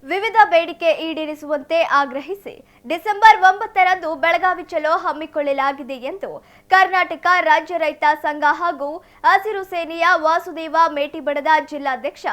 ವಿವಿಧ ಬೇಡಿಕೆ ಈಡೇರಿಸುವಂತೆ ಆಗ್ರಹಿಸಿ ಡಿಸೆಂಬರ್ 9ರಂದು ಬೆಳಗಾವಿ ಚಲೋ ಹಮ್ಮಿಕೊಳ್ಳಲಾಗಿದೆ ಎಂದು ಕರ್ನಾಟಕ ರಾಜ್ಯ ರೈತ ಸಂಘ ಹಾಗೂ ಹಸಿರು ಸೇನೆಯ ವಾಸುದೇವ ಮೇಟಿಬಣದ ಜಿಲ್ಲಾಧ್ಯಕ್ಷ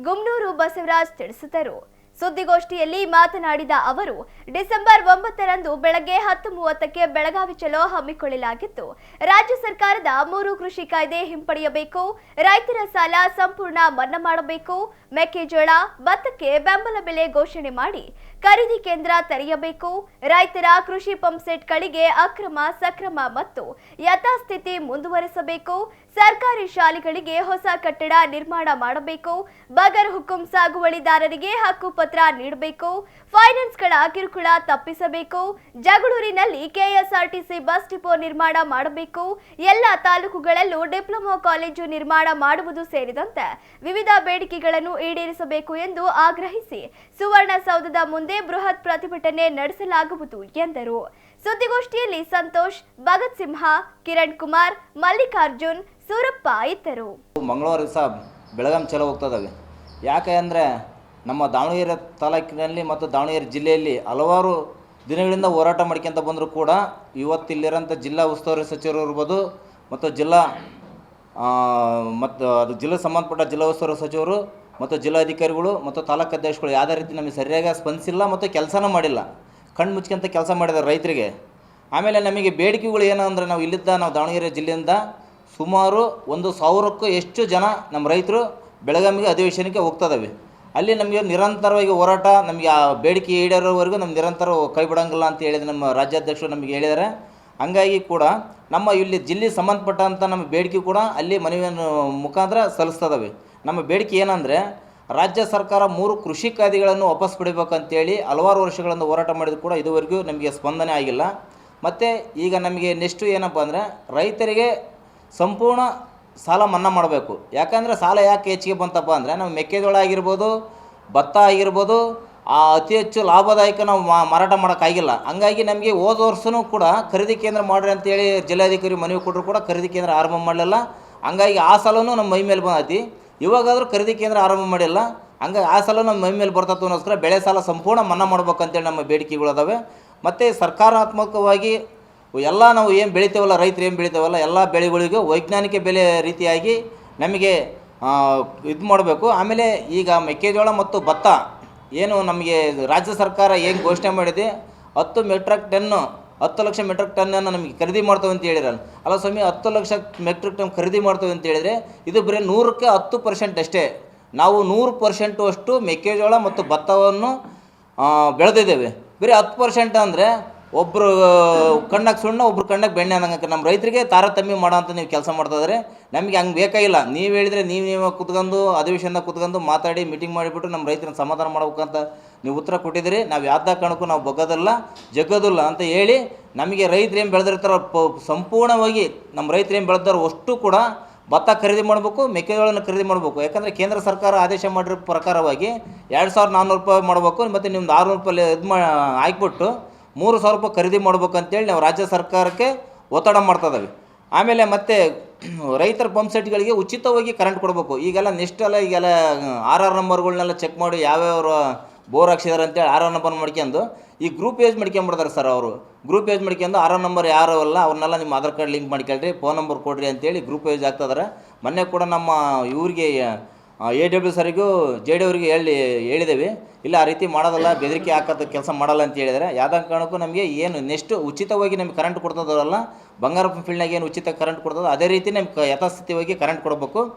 ಗುಮ್ನೂರು ಬಸವರಾಜ್ ತಿಳಿಸಿದರು. ಸುದ್ದಿಗೋಷ್ಠಿಯಲ್ಲಿ ಮಾತನಾಡಿದ ಅವರು, ಡಿಸೆಂಬರ್ 9ರಂದು ಬೆಳಗ್ಗೆ 10:30ಕ್ಕೆ ಬೆಳಗಾವಿ ಚಲೋ ಹಮ್ಮಿಕೊಳ್ಳಲಾಗಿತ್ತು. ರಾಜ್ಯ ಸರ್ಕಾರದ 3 ಕೃಷಿ ಕಾಯ್ದೆ ಹಿಂಪಡೆಯಬೇಕು, ರೈತರ ಸಾಲ ಸಂಪೂರ್ಣ ಮನ್ನಾ ಮಾಡಬೇಕು, ಮೆಕ್ಕೆಜೋಳ, ಭತ್ತಕ್ಕೆ ಬೆಂಬಲ ಬೆಲೆ ಘೋಷಣೆ ಮಾಡಿ ಖರೀದಿ ಕೇಂದ್ರ ತೆರೆಯಬೇಕು, ರೈತರ ಕೃಷಿ ಪಂಪ್ಸೆಟ್ಗಳಿಗೆ ಅಕ್ರಮ ಸಕ್ರಮ ಮತ್ತು ಯಥಾಸ್ಥಿತಿ ಮುಂದುವರೆಸಬೇಕು, ಸರ್ಕಾರಿ ಶಾಲೆಗಳಿಗೆ ಹೊಸ ಕಟ್ಟಡ ನಿರ್ಮಾಣ ಮಾಡಬೇಕು, ಬಗರ್ ಹುಕುಂ ಸಾಗುವಳಿದಾರರಿಗೆ ಹಕ್ಕುಪತ್ರ ನೀಡಬೇಕು, ಫೈನಾನ್ಸ್ಗಳ ಕಿರುಕುಳ ತಪ್ಪಿಸಬೇಕು, ಜಗಳೂರಿನಲ್ಲಿ ಕೆಎಸ್ಆರ್ಟಿಸಿ ಬಸ್ ಡಿಪೋ ನಿರ್ಮಾಣ ಮಾಡಬೇಕು, ಎಲ್ಲ ತಾಲೂಕುಗಳಲ್ಲೂ ಡಿಪ್ಲೊಮಾ ಕಾಲೇಜು ನಿರ್ಮಾಣ ಮಾಡುವುದು ಸೇರಿದಂತೆ ವಿವಿಧ ಬೇಡಿಕೆಗಳನ್ನು ಈಡೇರಿಸಬೇಕು ಎಂದು ಆಗ್ರಹಿಸಿ ಸುವರ್ಣಸೌಧದ ಮುಂದೆ ಬೃಹತ್ ಪ್ರತಿಭಟನೆ ನಡೆಸಲಾಗುವುದು ಎಂದರು. ಸುದ್ದಿಗೋಷ್ಠಿಯಲ್ಲಿ ಸಂತೋಷ್, ಭಗತ್ ಸಿಂಹ, ಕಿರಣ್ ಕುಮಾರ್, ಮಲ್ಲಿಕಾರ್ಜುನ್, ಸೂರಪ್ಪ ಇದ್ದರು. ಮಂಗಳವಾರ ದಿವಸ ಬೆಳಗಾಂ ಚಲೋ ಹೋಗ್ತದವೆ. ಯಾಕೆ ಅಂದರೆ ನಮ್ಮ ದಾವಣಗೆರೆ ತಾಲೂಕಿನಲ್ಲಿ ಮತ್ತು ದಾವಣಗೆರೆ ಜಿಲ್ಲೆಯಲ್ಲಿ ಹಲವಾರು ದಿನಗಳಿಂದ ಹೋರಾಟ ಮಾಡ್ಕೊಂತ ಬಂದರೂ ಕೂಡ ಇವತ್ತಿಲ್ಲಿರೋಂಥ ಜಿಲ್ಲಾ ಉಸ್ತುವಾರಿ ಸಚಿವರು ಇರ್ಬೋದು ಮತ್ತು ಅದು ಜಿಲ್ಲೆ ಸಂಬಂಧಪಟ್ಟ ಜಿಲ್ಲಾ ಉಸ್ತುವಾರಿ ಸಚಿವರು ಮತ್ತು ಜಿಲ್ಲಾಧಿಕಾರಿಗಳು ಮತ್ತು ತಾಲೂಕು ಅಧ್ಯಕ್ಷಗಳು ಯಾವುದೇ ರೀತಿ ನಮಗೆ ಸರಿಯಾಗಿ ಸ್ಪಂದಿಸಿಲ್ಲ ಮತ್ತು ಕೆಲಸನೂ ಮಾಡಿಲ್ಲ. ಕಣ್ಣು ಮುಚ್ಕೊಂತ ಕೆಲಸ ಮಾಡಿದ್ದಾರೆ ರೈತರಿಗೆ. ಆಮೇಲೆ ನಮಗೆ ಬೇಡಿಕೆಗಳು ಏನು ಅಂದರೆ ನಾವು ದಾವಣಗೆರೆ ಜಿಲ್ಲೆಯಿಂದ ಸುಮಾರು 1,000ಕ್ಕೂ ಹೆಚ್ಚು ಜನ ನಮ್ಮ ರೈತರು ಬೆಳಗಾವಿಗೆ ಅಧಿವೇಶನಕ್ಕೆ ಹೋಗ್ತದವೆ. ಅಲ್ಲಿ ನಮಗೆ ನಿರಂತರವಾಗಿ ಹೋರಾಟ, ನಮಗೆ ಆ ಬೇಡಿಕೆ ಈಡೇರೋವರೆಗೂ ನಮ್ಗೆ ನಿರಂತರ ಕೈ ಬಿಡೋಂಗಿಲ್ಲ ಅಂತ ಹೇಳಿದ್ರೆ ನಮ್ಮ ರಾಜ್ಯಾಧ್ಯಕ್ಷರು ನಮಗೆ ಹೇಳಿದ್ದಾರೆ. ಹಂಗಾಗಿ ಕೂಡ ನಮ್ಮ ಇಲ್ಲಿ ಜಿಲ್ಲೆ ಸಂಬಂಧಪಟ್ಟಂಥ ನಮ್ಮ ಬೇಡಿಕೆ ಕೂಡ ಅಲ್ಲಿ ಮನವಿಯನ್ನು ಮುಖಾಂತರ ಸಲ್ಲಿಸ್ತದವೆ. ನಮ್ಮ ಬೇಡಿಕೆ ಏನಂದರೆ ರಾಜ್ಯ ಸರ್ಕಾರ 3 ಕೃಷಿ ಕಾಯ್ದೆಗಳನ್ನು ವಾಪಸ್ ಪಡಿಬೇಕಂತೇಳಿ ಹಲವಾರು ವರ್ಷಗಳಿಂದ ಹೋರಾಟ ಮಾಡಿದ್ರು ಕೂಡ ಇದುವರೆಗೂ ನಮಗೆ ಸ್ಪಂದನೆ ಆಗಿಲ್ಲ. ಮತ್ತು ಈಗ ನಮಗೆ ನೆಕ್ಸ್ಟು ಏನಪ್ಪ ಅಂದರೆ ರೈತರಿಗೆ ಸಂಪೂರ್ಣ ಸಾಲ ಮನ್ನಾ ಮಾಡಬೇಕು. ಯಾಕಂದರೆ ಸಾಲ ಯಾಕೆ ಹೆಚ್ಚಿಗೆ ಬಂತಪ್ಪ ಅಂದರೆ ನಾವು ಮೆಕ್ಕೆಜೋಳ ಆಗಿರ್ಬೋದು, ಭತ್ತ ಆಗಿರ್ಬೋದು, ಅತಿ ಹೆಚ್ಚು ಲಾಭದಾಯಕ ನಾವು ಮಾರಾಟ ಮಾಡೋಕ್ಕಾಗಿಲ್ಲ. ಹಂಗಾಗಿ ನಮಗೆ ಹೋದ ವರ್ಷವೂ ಕೂಡ ಖರೀದಿ ಕೇಂದ್ರ ಮಾಡಿರಿ ಅಂತೇಳಿ ಜಿಲ್ಲಾಧಿಕಾರಿ ಮನವಿ ಕೊಟ್ಟರು ಕೂಡ ಖರೀದಿ ಕೇಂದ್ರ ಆರಂಭ ಮಾಡಲಿಲ್ಲ. ಹಂಗಾಗಿ ಆ ಸಾಲನೂ ನಮ್ಮ ಮೈ ಮೇಲೆ ಬಂದೈತಿ. ಇವಾಗಾದರೂ ಖರೀದಿ ಕೇಂದ್ರ ಆರಂಭ ಮಾಡಿಲ್ಲ. ಹಂಗಾಗಿ ಆ ಸಾಲ ನಮ್ಮ ಮೈ ಮೇಲೆ ಬರ್ತತ್ತು ಅನ್ನೋಸ್ಕರ ಬೆಳೆ ಸಾಲ ಸಂಪೂರ್ಣ ಮನ್ನಾ ಮಾಡ್ಬೇಕಂತೇಳಿ ನಮ್ಮ ಬೇಡಿಕೆಗಳು ಅದಾವೆ. ಮತ್ತು ಸರ್ಕಾರಾತ್ಮಕವಾಗಿ ಎಲ್ಲ ನಾವು ಏನು ಬೆಳಿತೇವಲ್ಲ, ರೈತರು ಏನು ಬೆಳಿತೇವಲ್ಲ ಎಲ್ಲ ಬೆಳೆಗಳಿಗೂ ವೈಜ್ಞಾನಿಕ ಬೆಲೆ ರೀತಿಯಾಗಿ ನಮಗೆ ಇದು ಮಾಡಬೇಕು. ಆಮೇಲೆ ಈಗ ಮೆಕ್ಕೆಜೋಳ ಮತ್ತು ಭತ್ತ ಏನು ನಮಗೆ ರಾಜ್ಯ ಸರ್ಕಾರ ಏನು ಘೋಷಣೆ ಮಾಡಿದೆ 10 ಲಕ್ಷ ಮೆಟ್ರಿಕ್ ಟನ್ನನ್ನು ನಮಗೆ ಖರೀದಿ ಮಾಡ್ತೇವೆ ಅಂತ ಹೇಳಿರಲ್ಲ. ಅಲ್ಲ ಸ್ವಾಮಿ, 10 ಲಕ್ಷ ಮೆಟ್ರಿಕ್ ಟನ್ ಖರೀದಿ ಮಾಡ್ತೇವೆ ಅಂತ ಹೇಳಿದರೆ ಇದು ಬರೀ 100ಕ್ಕೆ 10% ಅಷ್ಟೇ. ನಾವು 100% ಅಷ್ಟು ಮೆಕ್ಕೆಜೋಳ ಮತ್ತು ಭತ್ತವನ್ನು ಬೆಳೆದಿದ್ದೇವೆ. ಬರೀ 10% ಅಂದರೆ ಒಬ್ಬರು ಕಣ್ಣಾಗ ಸುಣ್ಣ, ಒಬ್ರು ಕಣ್ಣಾಗ ಬೆಣ್ಣೆ ಅನ್ನಂಗೆ ನಮ್ಮ ರೈತರಿಗೆ ತಾರತಮ್ಯ ಮಾಡೋ ಅಂತ ನೀವು ಕೆಲಸ ಮಾಡ್ತಾಯಿದ್ರೆ ನಮಗೆ ಹಂಗೆ ಬೇಕಾಗಿಲ್ಲ. ನೀವು ಹೇಳಿದರೆ ನೀವು ಕುತ್ಕೊಂಡು ಅಧಿವೇಶನ ಕುತ್ಕೊಂಡು ಮಾತಾಡಿ ಮೀಟಿಂಗ್ ಮಾಡಿಬಿಟ್ಟು ನಮ್ಮ ರೈತರನ್ನ ಸಮಾಧಾನ ಮಾಡ್ಬೇಕಂತ ನೀವು ಉತ್ತರ ಕೊಟ್ಟಿದ್ದೀರಿ. ನಾವು ಯಾವ್ದು ಕಾರಣಕ್ಕೂ ನಾವು ಬಗ್ಗೋದಿಲ್ಲ ಜಗ್ಗೋದಿಲ್ಲ ಅಂತ ಹೇಳಿ ನಮಗೆ ರೈತರು ಏನು ಬೆಳೆದಿರ್ತಾರೋ ಸಂಪೂರ್ಣವಾಗಿ ನಮ್ಮ ರೈತರು ಏನು ಬೆಳೆದಾರೋ ಅಷ್ಟು ಕೂಡ ಭತ್ತ ಖರೀದಿ ಮಾಡಬೇಕು, ಮೆಕ್ಕೆಜೋಳನ ಖರೀದಿ ಮಾಡಬೇಕು. ಯಾಕಂದರೆ ಕೇಂದ್ರ ಸರ್ಕಾರ ಆದೇಶ ಮಾಡಿರೋ ಪ್ರಕಾರವಾಗಿ 2,400 ರೂಪಾಯಿ ಮಾಡಬೇಕು. ಮತ್ತು ನಿಮ್ದು 600 ರೂಪಾಯಿ ಇದು ಹಾಕ್ಬಿಟ್ಟು 3,000 ರೂಪಾಯಿ ಖರೀದಿ ಮಾಡ್ಬೇಕಂತೇಳಿ ನಾವು ರಾಜ್ಯ ಸರ್ಕಾರಕ್ಕೆ ಒತ್ತಡ ಮಾಡ್ತಾಯಿದ್ದೀವಿ. ಆಮೇಲೆ ಮತ್ತು ರೈತರ ಪಂಪ್ಸೆಟ್ಗಳಿಗೆ ಉಚಿತವಾಗಿ ಕರೆಂಟ್ ಕೊಡಬೇಕು. ಈಗೆಲ್ಲ ಈಗೆಲ್ಲ RR ನಂಬರ್ಗಳನ್ನೆಲ್ಲ ಚೆಕ್ ಮಾಡಿ ಯಾವ್ಯಾವ ಬೋರ್ ಹಾಕ್ಸಿದಾರೆ ಅಂತೇಳಿ RR ನಂಬರ್ ಮಾಡ್ಕೊಂಡು ಈ ಗ್ರೂಪ್ ಯೂಸ್ ಮಾಡ್ಕೊಂಬಿಡ್ತಾರೆ ಸರ್. ಅವರು ಗ್ರೂಪ್ ಯೂಸ್ ಮಾಡ್ಕೊಂಡು RR ನಂಬರ್ ಯಾರು ಅಲ್ಲ ಅವ್ರನ್ನೆಲ್ಲ ನಿಮ್ಮ ಆಧಾರ್ ಕಾರ್ಡ್ ಲಿಂಕ್ ಮಾಡ್ಕೊಳ್ರಿ, ಫೋನ್ ನಂಬರ್ ಕೊಡ್ರಿ ಅಂತೇಳಿ ಗ್ರೂಪ್ ಯೂಸ್ ಆಗ್ತಿದ್ದಾರೆ. ಮೊನ್ನೆ ಕೂಡ ನಮ್ಮ ಇವ್ರಿಗೆ AW ಸರಿಗೂ JD ಅವರಿಗೆ ಹೇಳಿದ್ದೇವೆ, ಇಲ್ಲ ಆ ರೀತಿ ಮಾಡೋದಲ್ಲ, ಬೆದರಿಕೆ ಹಾಕೋದು ಕೆಲಸ ಮಾಡಲ್ಲ ಅಂತ ಹೇಳಿದರೆ. ಯಾವುದೇ ಕಾರಣಕ್ಕೂ ನಮಗೆ ಏನು ನೆಕ್ಸ್ಟ್ ಉಚಿತವಾಗಿ ನಮಗೆ ಕರೆಂಟ್ ಕೊಡ್ತದಲ್ಲ, ಬಂಗಾರಪ್ಪ ಫೀಲ್ಡ್ನಾಗ ಏನು ಉಚಿತ ಕರೆಂಟ್ ಕೊಡ್ತದೋ ಅದೇ ರೀತಿ ನಮ್ಗೆ ಯಥಾಸ್ಥಿತಿಯಾಗಿ ಕರೆಂಟ್ ಕೊಡಬೇಕು.